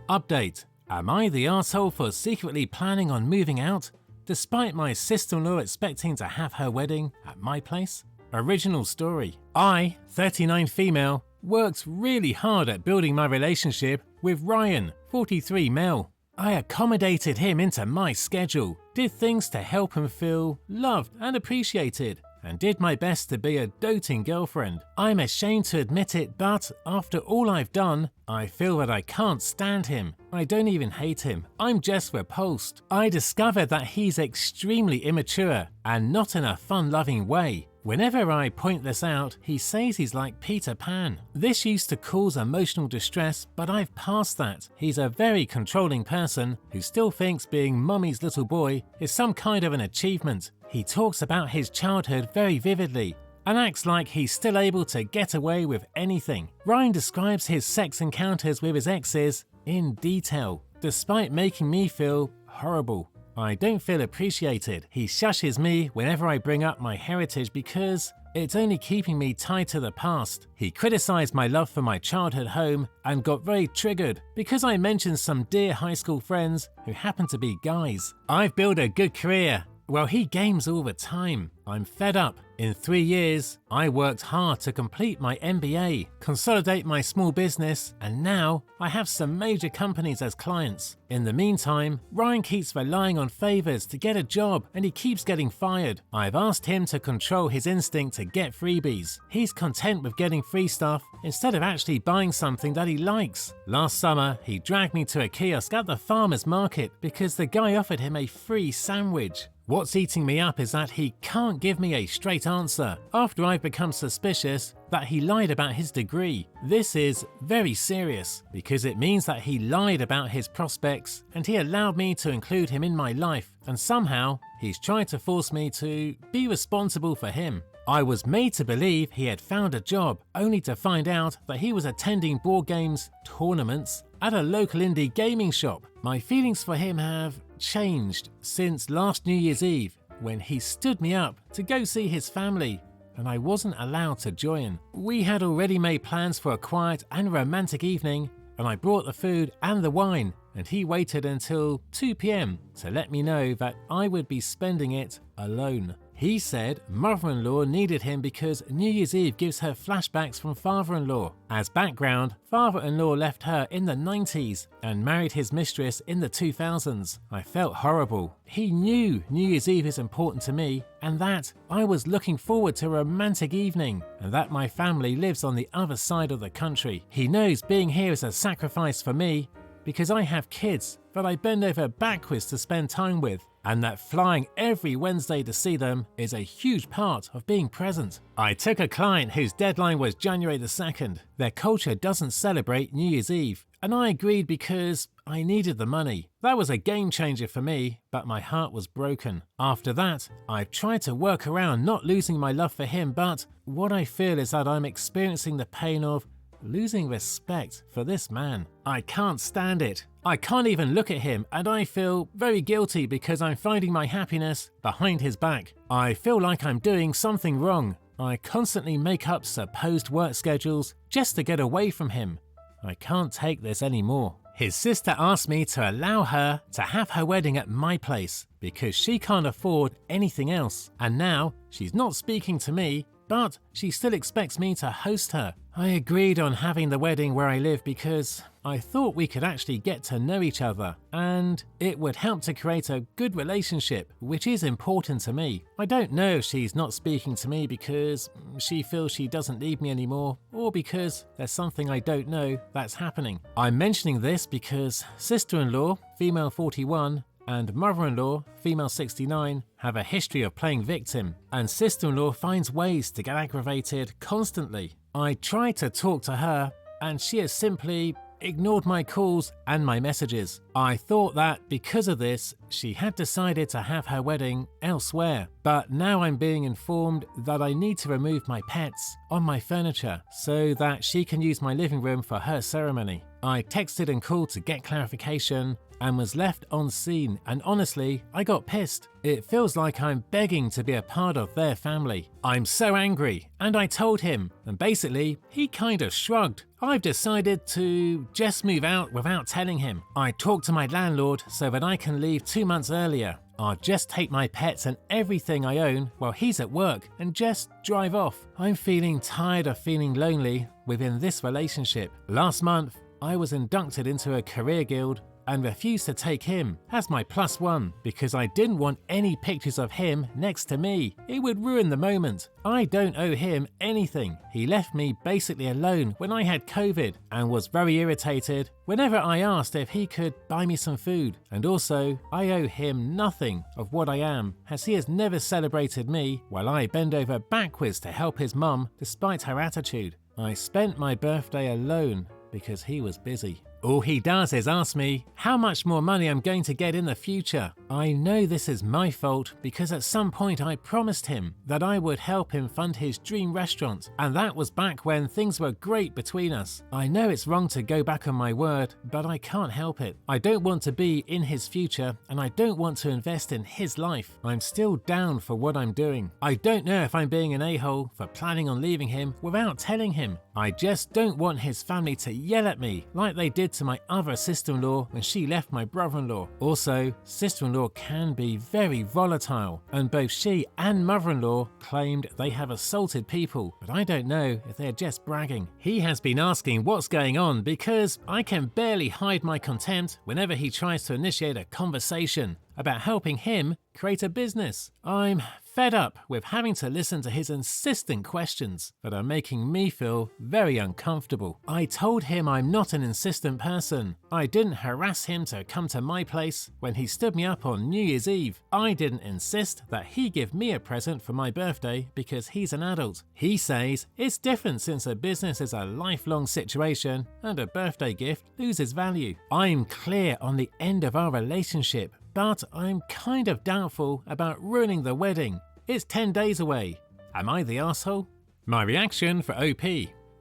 Update. Am I the arsehole for secretly planning on moving out, despite my sister-in-law expecting to have her wedding at my place? Original story. I, 39 female, worked really hard at building my relationship with Ryan, 43 male. I accommodated him into my schedule, did things to help him feel loved and appreciated, and did my best to be a doting girlfriend. I'm ashamed to admit it, but after all I've done, I feel that I can't stand him. I don't even hate him. I'm just repulsed. I discovered that he's extremely immature and not in a fun-loving way. Whenever I point this out, he says he's like Peter Pan. This used to cause emotional distress, but I've passed that. He's a very controlling person who still thinks being mummy's little boy is some kind of an achievement. He talks about his childhood very vividly and acts like he's still able to get away with anything. Ryan describes his sex encounters with his exes in detail, despite making me feel horrible. I don't feel appreciated. He shushes me whenever I bring up my heritage because it's only keeping me tied to the past. He criticized my love for my childhood home and got very triggered because I mentioned some dear high school friends who happen to be guys. I've built a good career. Well, he games all the time. I'm fed up. In 3 years, I worked hard to complete my MBA, consolidate my small business, and now I have some major companies as clients. In the meantime, Ryan keeps relying on favors to get a job and he keeps getting fired. I've asked him to control his instinct to get freebies. He's content with getting free stuff instead of actually buying something that he likes. Last summer, he dragged me to a kiosk at the farmer's market because the guy offered him a free sandwich. What's eating me up is that he can't give me a straight answer after I've become suspicious that he lied about his degree. This is very serious because it means that he lied about his prospects and he allowed me to include him in my life, and somehow he's tried to force me to be responsible for him. I was made to believe he had found a job, only to find out that he was attending board games tournaments at a local indie gaming shop. My feelings for him have changed since last New Year's Eve when he stood me up to go see his family and I wasn't allowed to join. We had already made plans for a quiet and romantic evening and I brought the food and the wine and he waited until 2 p.m. to let me know that I would be spending it alone. He said mother-in-law needed him because New Year's Eve gives her flashbacks from father-in-law. As background, father-in-law left her in the 90s and married his mistress in the 2000s. I felt horrible. He knew New Year's Eve is important to me and that I was looking forward to a romantic evening and that my family lives on the other side of the country. He knows being here is a sacrifice for me because I have kids that I bend over backwards to spend time with, and that flying every Wednesday to see them is a huge part of being present. I took a client whose deadline was January the 2nd. Their culture doesn't celebrate New Year's Eve, and I agreed because I needed the money. That was a game changer for me, but my heart was broken. After that, I've tried to work around not losing my love for him, but what I feel is that I'm experiencing the pain of losing respect for this man. I can't stand it. I can't even look at him and I feel very guilty because I'm finding my happiness behind his back. I feel like I'm doing something wrong. I constantly make up supposed work schedules just to get away from him. I can't take this anymore. His sister asked me to allow her to have her wedding at my place because she can't afford anything else. And now she's not speaking to me, but she still expects me to host her. I agreed on having the wedding where I live because I thought we could actually get to know each other and it would help to create a good relationship, which is important to me. I don't know if she's not speaking to me because she feels she doesn't need me anymore or because there's something I don't know that's happening. I'm mentioning this because sister-in-law, female 41, and mother-in-law, female 69, have a history of playing victim, and sister-in-law finds ways to get aggravated constantly. I tried to talk to her, and she has simply ignored my calls and my messages. I thought that because of this, she had decided to have her wedding elsewhere, but now I'm being informed that I need to remove my pets on my furniture so that she can use my living room for her ceremony. I texted and called to get clarification and was left on scene, and honestly, I got pissed. It feels like I'm begging to be a part of their family. I'm so angry, and I told him, and basically, he kind of shrugged. I've decided to just move out without telling him. I talked to my landlord so that I can leave 2 months earlier. I'll just take my pets and everything I own while he's at work and just drive off. I'm feeling tired of feeling lonely within this relationship. Last month, I was inducted into a career guild and refused to take him as my +1 because I didn't want any pictures of him next to me. It would ruin the moment. I don't owe him anything. He left me basically alone when I had COVID and was very irritated whenever I asked if he could buy me some food. And also, I owe him nothing of what I am, as he has never celebrated me while I bend over backwards to help his mum despite her attitude. I spent my birthday alone because he was busy. All he does is ask me how much more money I'm going to get in the future. I know this is my fault because at some point I promised him that I would help him fund his dream restaurant, and that was back when things were great between us. I know it's wrong to go back on my word, but I can't help it. I don't want to be in his future, and I don't want to invest in his life. I'm still down for what I'm doing. I don't know if I'm being an a-hole for planning on leaving him without telling him. I just don't want his family to yell at me like they did to my other sister-in-law when she left my brother-in-law. Also, sister-in-law can be very volatile, and both she and mother-in-law claimed they have assaulted people, but I don't know if they're just bragging. He has been asking what's going on because I can barely hide my contempt whenever he tries to initiate a conversation about helping him create a business. I'm fed up with having to listen to his insistent questions that are making me feel very uncomfortable. I told him I'm not an insistent person. I didn't harass him to come to my place when he stood me up on New Year's Eve. I didn't insist that he give me a present for my birthday because he's an adult. He says it's different since a business is a lifelong situation and a birthday gift loses value. I'm clear on the end of our relationship, but I'm kind of doubtful about ruining the wedding. It's 10 days away. Am I the asshole? My reaction for OP.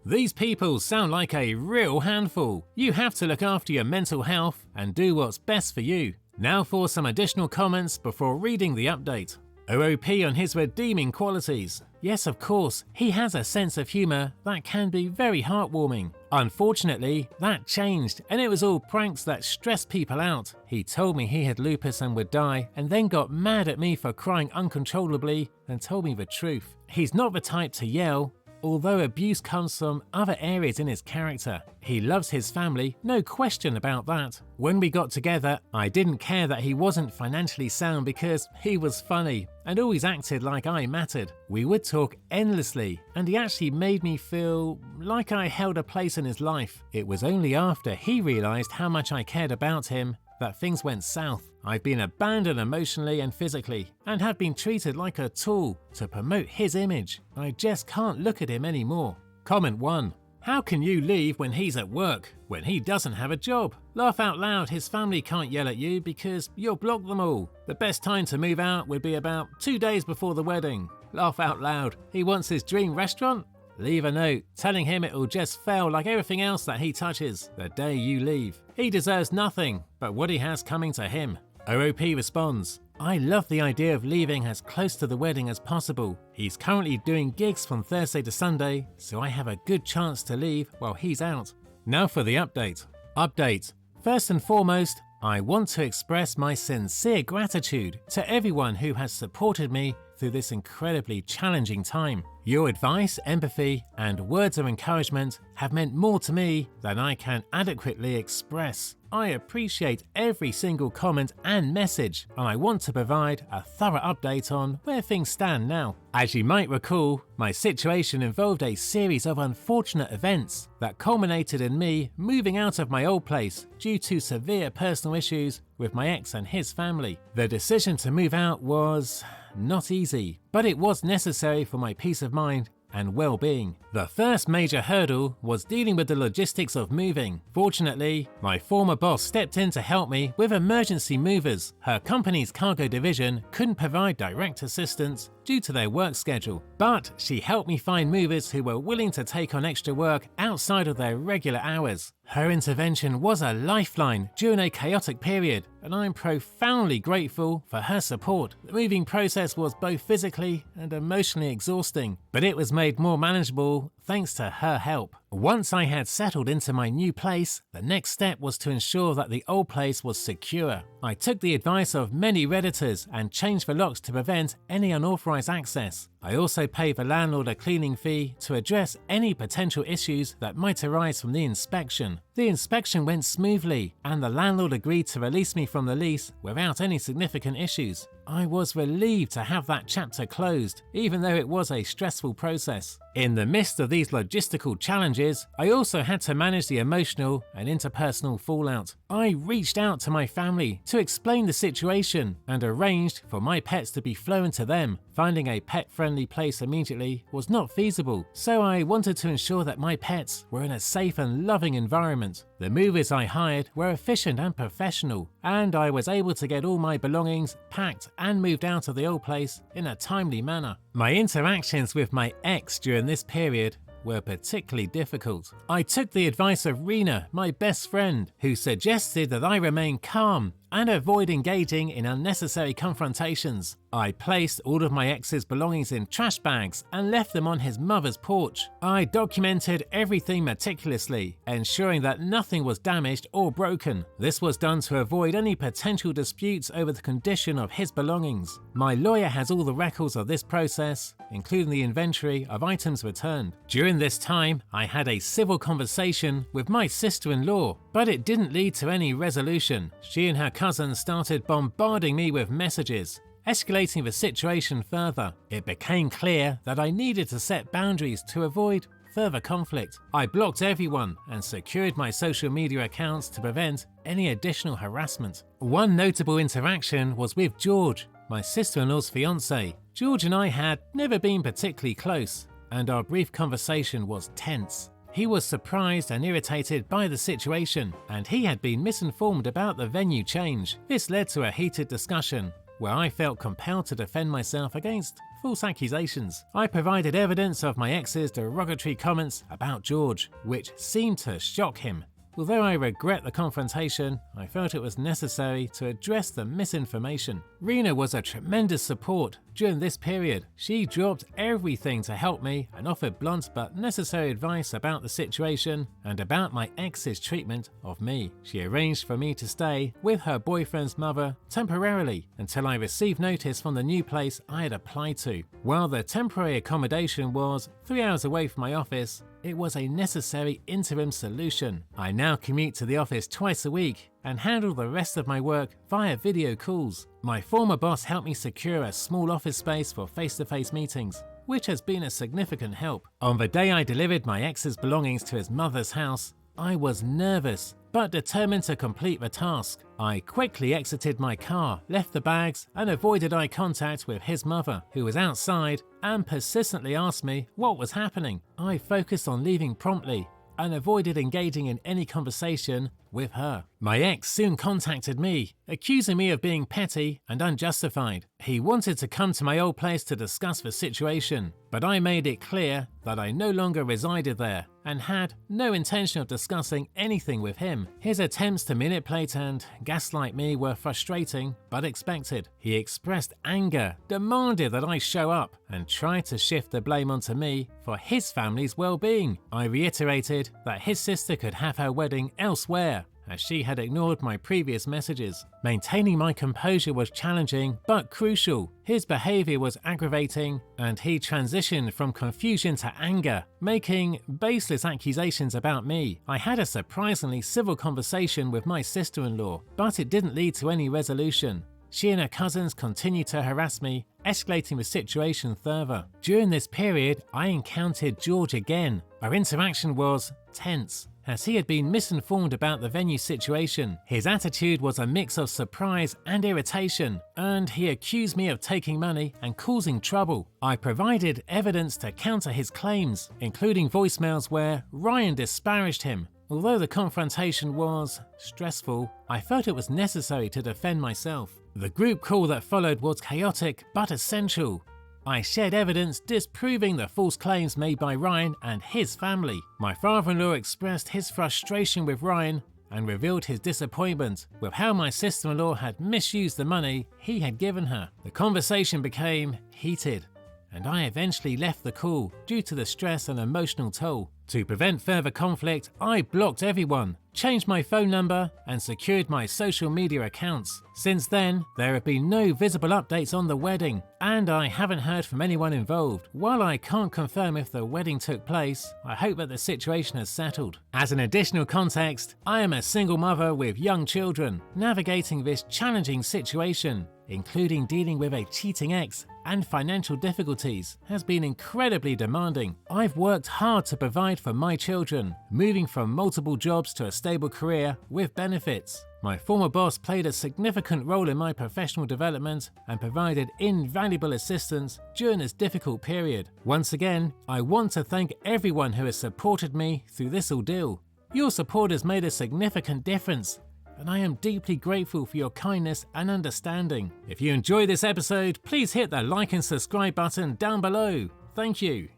These people sound like a real handful. You have to look after your mental health and do what's best for you. Now for some additional comments before reading the update. OOP on his redeeming qualities. Yes, of course, he has a sense of humour that can be very heartwarming. Unfortunately, that changed and it was all pranks that stressed people out. He told me he had lupus and would die and then got mad at me for crying uncontrollably and told me the truth. He's not the type to yell, although abuse comes from other areas in his character. He loves his family, no question about that. When we got together, I didn't care that he wasn't financially sound because he was funny and always acted like I mattered. We would talk endlessly and he actually made me feel like I held a place in his life. It was only after he realized how much I cared about him that things went south. I've been abandoned emotionally and physically and have been treated like a tool to promote his image. I just can't look at him anymore. Comment 1. How can you leave when he's at work, when he doesn't have a job? Laugh out loud, his family can't yell at you because you'll block them all. The best time to move out would be about 2 days before the wedding. Laugh out loud, he wants his dream restaurant? Leave a note telling him it'll just fail like everything else that he touches the day you leave. He deserves nothing but what he has coming to him. OOP responds, I love the idea of leaving as close to the wedding as possible. He's currently doing gigs from Thursday to Sunday, so I have a good chance to leave while he's out. Now for the update. Update. First and foremost, I want to express my sincere gratitude to everyone who has supported me through this incredibly challenging time. Your advice, empathy, and words of encouragement have meant more to me than I can adequately express. I appreciate every single comment and message, and I want to provide a thorough update on where things stand now. As you might recall, my situation involved a series of unfortunate events that culminated in me moving out of my old place due to severe personal issues with my ex and his family. The decision to move out was not easy, but it was necessary for my peace of mind and well-being. The first major hurdle was dealing with the logistics of moving. Fortunately, my former boss stepped in to help me with emergency movers. Her company's cargo division couldn't provide direct assistance due to their work schedule, but she helped me find movers who were willing to take on extra work outside of their regular hours. Her intervention was a lifeline during a chaotic period, and I'm profoundly grateful for her support. The moving process was both physically and emotionally exhausting, but it was made more manageable thanks to her help. Once I had settled into my new place, the next step was to ensure that the old place was secure. I took the advice of many Redditors and changed the locks to prevent any unauthorized access. I also paid the landlord a cleaning fee to address any potential issues that might arise from the inspection. The inspection went smoothly, and the landlord agreed to release me from the lease without any significant issues. I was relieved to have that chapter closed, even though it was a stressful process. In the midst of these logistical challenges, I also had to manage the emotional and interpersonal fallout. I reached out to my family to explain the situation and arranged for my pets to be flown to them. Finding a pet-friendly place immediately was not feasible, so I wanted to ensure that my pets were in a safe and loving environment. The movers I hired were efficient and professional, and I was able to get all my belongings packed and moved out of the old place in a timely manner. My interactions with my ex during this period were particularly difficult. I took the advice of Rena, my best friend, who suggested that I remain calm and avoid engaging in unnecessary confrontations. I placed all of my ex's belongings in trash bags and left them on his mother's porch. I documented everything meticulously, ensuring that nothing was damaged or broken. This was done to avoid any potential disputes over the condition of his belongings. My lawyer has all the records of this process, including the inventory of items returned. During this time, I had a civil conversation with my sister-in-law, but it didn't lead to any resolution. She and her cousin started bombarding me with messages, escalating the situation further. It became clear that I needed to set boundaries to avoid further conflict. I blocked everyone and secured my social media accounts to prevent any additional harassment. One notable interaction was with George, my sister-in-law's fiance. George and I had never been particularly close, and our brief conversation was tense. He was surprised and irritated by the situation, and he had been misinformed about the venue change. This led to a heated discussion, where I felt compelled to defend myself against false accusations. I provided evidence of my ex's derogatory comments about George, which seemed to shock him. Although I regret the confrontation, I felt it was necessary to address the misinformation. Rena was a tremendous support during this period. She dropped everything to help me and offered blunt but necessary advice about the situation and about my ex's treatment of me. She arranged for me to stay with her boyfriend's mother temporarily until I received notice from the new place I had applied to. While the temporary accommodation was 3 hours away from my office, it was a necessary interim solution. I now commute to the office twice a week and handle the rest of my work via video calls. My former boss helped me secure a small office space for face-to-face meetings, which has been a significant help. On the day I delivered my ex's belongings to his mother's house, I was nervous, but determined to complete the task. I quickly exited my car, left the bags, and avoided eye contact with his mother, who was outside and persistently asked me what was happening. I focused on leaving promptly and avoided engaging in any conversation with her. My ex soon contacted me, accusing me of being petty and unjustified. He wanted to come to my old place to discuss the situation, but I made it clear that I no longer resided there and had no intention of discussing anything with him. His attempts to manipulate and gaslight me were frustrating but expected. He expressed anger, demanded that I show up, and tried to shift the blame onto me for his family's well-being. I reiterated that his sister could have her wedding elsewhere, as she had ignored my previous messages. Maintaining my composure was challenging but crucial. His behavior was aggravating, and he transitioned from confusion to anger, making baseless accusations about me. I had a surprisingly civil conversation with my sister-in-law, but it didn't lead to any resolution. She and her cousins continued to harass me, escalating the situation further. During this period, I encountered George again. Our interaction was tense, as he had been misinformed about the venue situation. His attitude was a mix of surprise and irritation, and he accused me of taking money and causing trouble. I provided evidence to counter his claims, including voicemails where Ryan disparaged him. Although the confrontation was stressful, I felt it was necessary to defend myself. The group call that followed was chaotic but essential. I shared evidence disproving the false claims made by Ryan and his family. My father-in-law expressed his frustration with Ryan and revealed his disappointment with how my sister-in-law had misused the money he had given her. The conversation became heated, and I eventually left the call due to the stress and emotional toll. To prevent further conflict, I blocked everyone, changed my phone number, and secured my social media accounts. Since then, there have been no visible updates on the wedding, and I haven't heard from anyone involved. While I can't confirm if the wedding took place, I hope that the situation has settled. As an additional context, I am a single mother with young children. Navigating this challenging situation, including dealing with a cheating ex and financial difficulties, has been incredibly demanding. I've worked hard to provide for my children, moving from multiple jobs to a stable career with benefits. My former boss played a significant role in my professional development and provided invaluable assistance during this difficult period. Once again, I want to thank everyone who has supported me through this ordeal. Your support has made a significant difference, and I am deeply grateful for your kindness and understanding. If you enjoyed this episode, please hit the like and subscribe button down below. Thank you.